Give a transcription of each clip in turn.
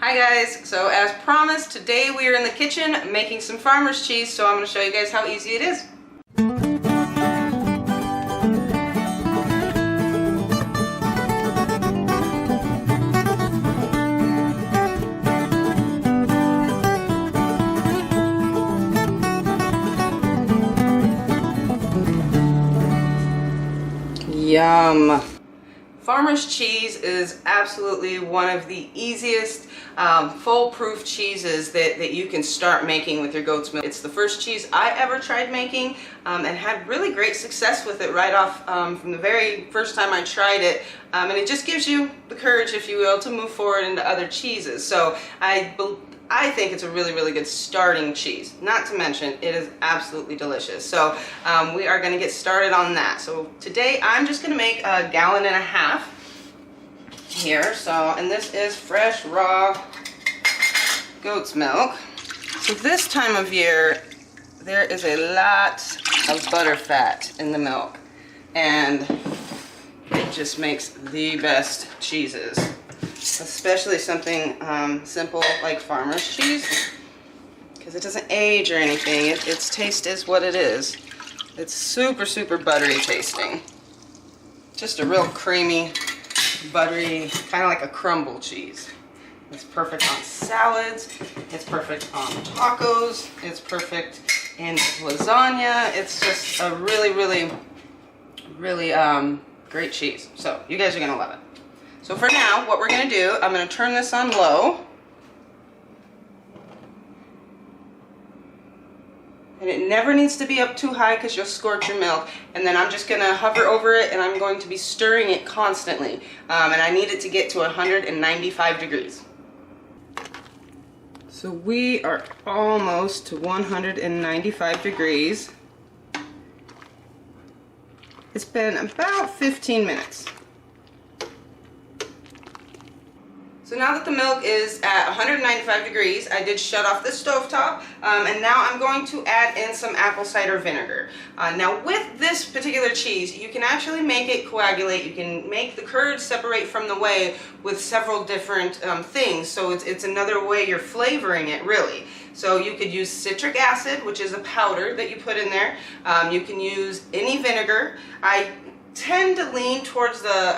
Hi guys, so as promised, today we are in the kitchen making some farmer's cheese, so I'm going to show you guys how easy it is. Yum! Farmer's cheese is absolutely one of the easiest foolproof cheeses that you can start making with your goat's milk. It's the first cheese I ever tried making and had really great success with it right off from the very first time I tried it, and it just gives you the courage, if you will, to move forward into other cheeses. So I think it's a really good starting cheese. Not to mention, it is absolutely delicious. So we are going to get started on that. So today I'm just going to make 1.5 gallons here. So, and this is fresh raw goat's milk. So this time of year, there is a lot of butter fat in the milk, and it just makes the best cheeses. Especially something simple like farmer's cheese, because it doesn't age or anything. Its taste is what it is. It's super buttery tasting. Just a real creamy, buttery, kind of like a crumble cheese. It's perfect on salads. It's perfect on tacos. It's perfect in lasagna. It's just a really great cheese. So you guys are gonna love it. So for now, what we're going to do, I'm going to turn this on low. And it never needs to be up too high because you'll scorch your milk. And then I'm just going to hover over it, and I'm going to be stirring it constantly. And I need it to get to 195 degrees. So we are almost to 195 degrees. It's been about 15 minutes. So now that the milk is at 195 degrees, I did shut off the stovetop, and now I'm going to add in some apple cider vinegar. Now with this particular cheese, you can actually make it coagulate. You can make the curds separate from the whey with several different things, so it's another way you're flavoring it, really. So you could use citric acid, which is a powder that you put in there. You can use any vinegar. I tend to lean towards the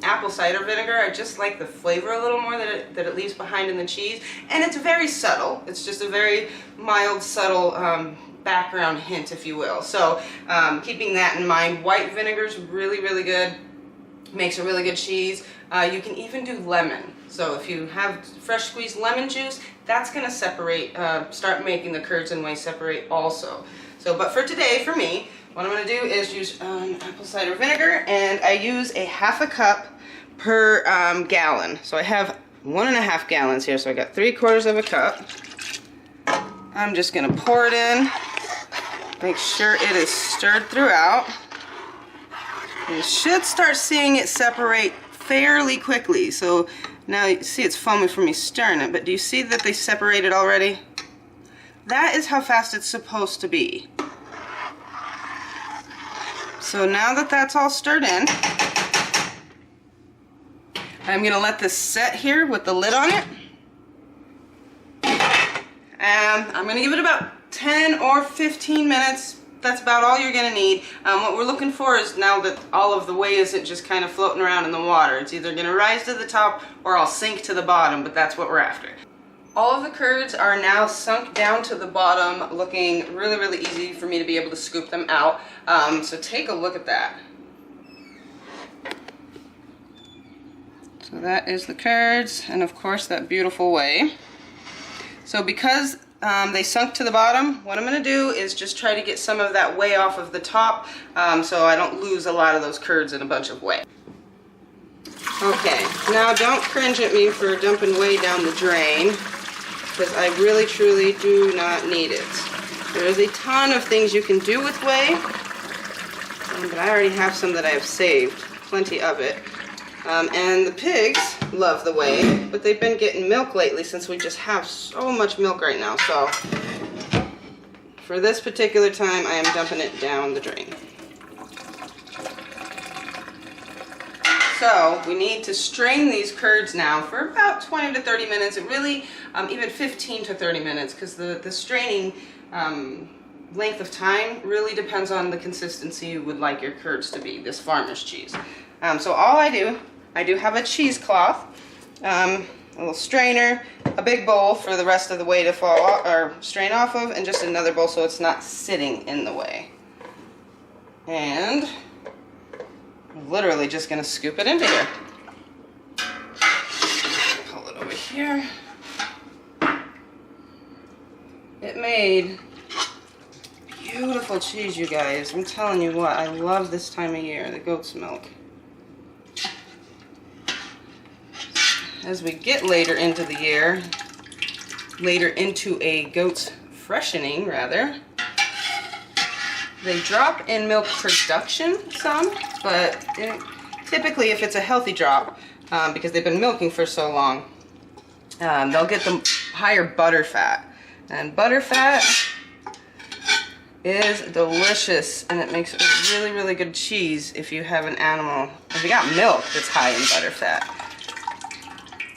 apple cider vinegar. I just like the flavor a little more that it leaves behind in the cheese, and it's very subtle. It's just a very mild, subtle background hint, if you will. So keeping that in mind, white vinegar is really good. Makes a really good cheese. You can even do lemon. So if you have fresh squeezed lemon juice, that's going to separate, start making the curds and whey separate also. So, but for today, for me, what I'm going to do is use apple cider vinegar, and I use a 1/2 cup per gallon. So I have 1.5 gallons here, so I got 3/4 cup. I'm just going to pour it in, make sure it is stirred throughout. You should start seeing it separate fairly quickly. So now you see it's foaming from me stirring it, but do you see that they separated already? That is how fast it's supposed to be. So now that that's all stirred in, I'm going to let this set here with the lid on it. And I'm going to give it about 10 or 15 minutes. That's about all you're going to need. What we're looking for is, now that all of the whey isn't just kind of floating around in the water, it's either going to rise to the top or I'll sink to the bottom, but that's what we're after. All of the curds are now sunk down to the bottom, looking really easy for me to be able to scoop them out. So take a look at that. So that is the curds, and of course that beautiful whey. So because they sunk to the bottom, what I'm going to do is just try to get some of that whey off of the top, so I don't lose a lot of those curds in a bunch of whey. Okay, now don't cringe at me for dumping whey down the drain, because I really truly do not need it. There is a ton of things you can do with whey, but I already have some that I have saved, plenty of it. And the pigs love the whey, but they've been getting milk lately since we just have so much milk right now. So for this particular time, I am dumping it down the drain. So we need to strain these curds now for about 20 to 30 minutes. It really, even 15 to 30 minutes, because the straining length of time really depends on the consistency you would like your curds to be, this farmer's cheese. So all I do have a cheesecloth, a little strainer, a big bowl for the rest of the whey to fall off, or strain off of, and just another bowl so it's not sitting in the whey. And I'm literally just going to scoop it into here. Pull it over here. It made beautiful cheese, you guys. I'm telling you what, I love this time of year, the goat's milk. As we get later into the year, later into a goat's freshening, rather, they drop in milk production some, but typically if it's a healthy drop, because they've been milking for so long, they'll get the higher butter fat. And butter fat is delicious, and it makes a really, really good cheese if you have an animal, if you got milk that's high in butter fat.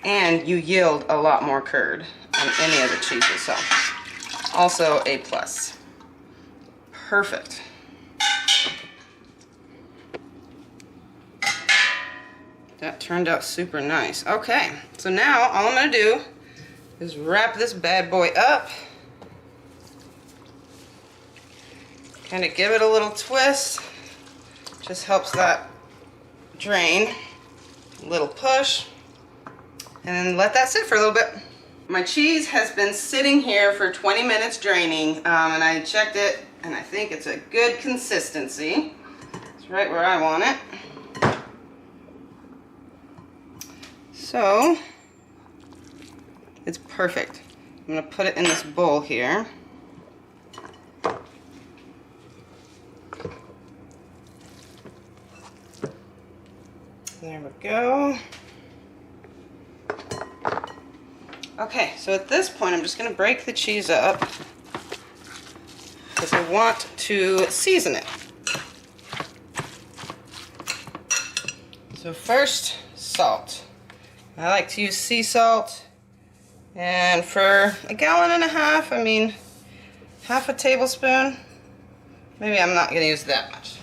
And you yield a lot more curd on any of the cheeses, so also a plus. Perfect. That turned out super nice. Okay, so now all I'm gonna do is wrap this bad boy up. Kind of give it a little twist. Just helps that drain. A little push. And then let that sit for a little bit. My cheese has been sitting here for 20 minutes draining, and I checked it, and I think it's a good consistency. It's right where I want it. So, it's perfect. I'm going to put it in this bowl here. There we go. Okay, so at this point I'm just going to break the cheese up because I want to season it. So first, salt. I like to use sea salt, and for 1.5 gallons, I mean, half a tablespoon. Maybe I'm not going to use that much.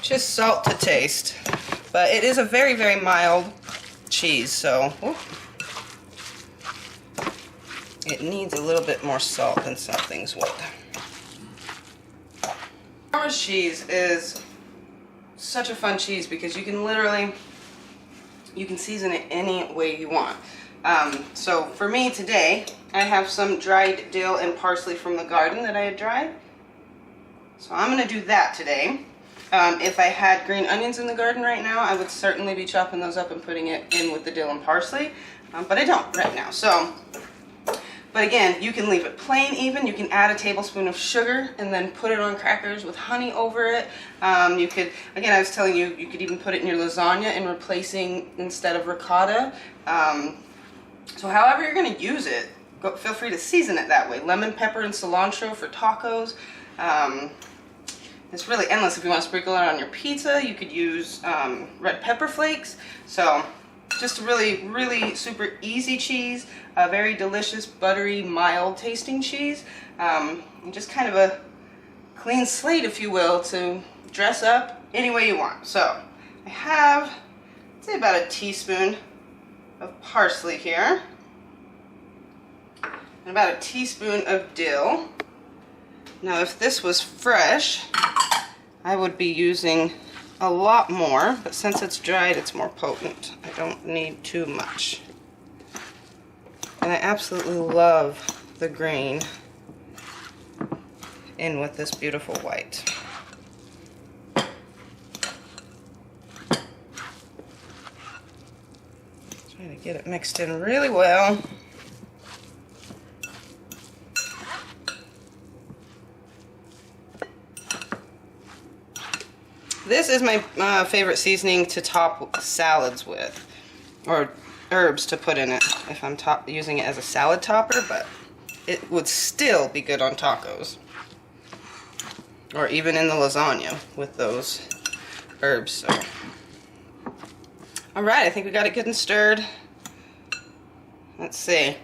Just salt to taste, but it is a very, very mild cheese, so it needs a little bit more salt than some things would. Farmer's cheese is such a fun cheese because you can season it any way you want. So for me today, I have some dried dill and parsley from the garden that I had dried. So I'm going to do that today. If I had green onions in the garden right now, I would certainly be chopping those up and putting it in with the dill and parsley, but I don't right now. So, but again, you can leave it plain even. You can add a tablespoon of sugar and then put it on crackers with honey over it. You could, again, I was telling you, you could even put it in your lasagna and replacing instead of ricotta. So however you're going to use it, feel free to season it that way. Lemon, pepper, and cilantro for tacos. It's really endless. If you want to sprinkle it on your pizza, you could use red pepper flakes. So just a really, really super easy cheese, a very delicious, buttery, mild tasting cheese. And just kind of a clean slate, if you will, to dress up any way you want. So I have, I'd say, about a teaspoon of parsley here, and about a teaspoon of dill. Now if this was fresh, I would be using a lot more, but since it's dried, it's more potent. I don't need too much. And I absolutely love the green in with this beautiful white. Trying to get it mixed in really well. This is my favorite seasoning to top salads with, or herbs to put in it if I'm using it as a salad topper, but it would still be good on tacos, or even in the lasagna with those herbs. So. All right, I think we got it good and stirred. Let's see.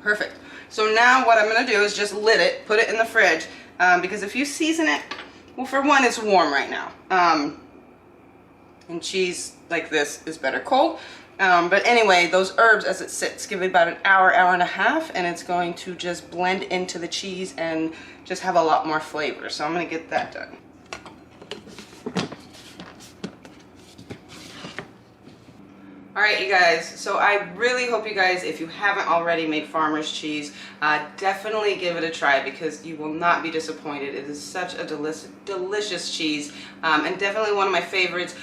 Perfect. So now what I'm going to do is just lid it, put it in the fridge, because if you season it, well, for one, it's warm right now. And cheese like this is better cold. But anyway, those herbs as it sits, give it about an hour, hour and a half, and it's going to just blend into the cheese and just have a lot more flavor. So I'm going to get that done. Alright, you guys, so I really hope you guys, if you haven't already made farmer's cheese, definitely give it a try because you will not be disappointed. It is such a delicious cheese, and definitely one of my favorites,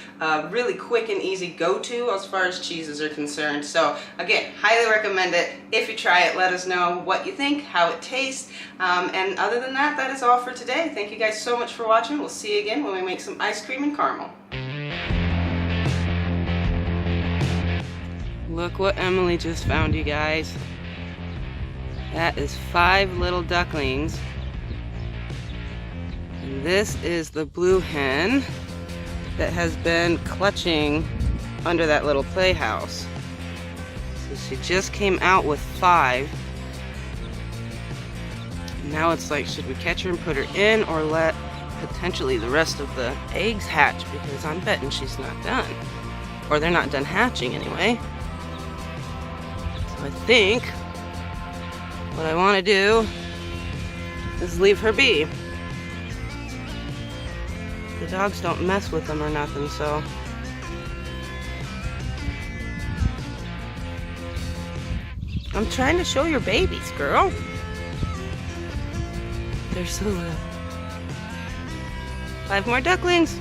really quick and easy go-to as far as cheeses are concerned. So again, highly recommend it. If you try it, let us know what you think, how it tastes, and other than that, that is all for today. Thank you guys so much for watching. We'll see you again when we make some ice cream and caramel. Look what Emily just found, you guys. That is 5 little ducklings. And this is the blue hen that has been clutching under that little playhouse. So she just came out with 5. Now it's like, should we catch her and put her in or let potentially the rest of the eggs hatch? Because I'm betting she's not done. Or they're not done hatching anyway. I think what I want to do is leave her be. The dogs don't mess with them or nothing, so. I'm trying to show your babies, girl. They're so little. 5 more ducklings.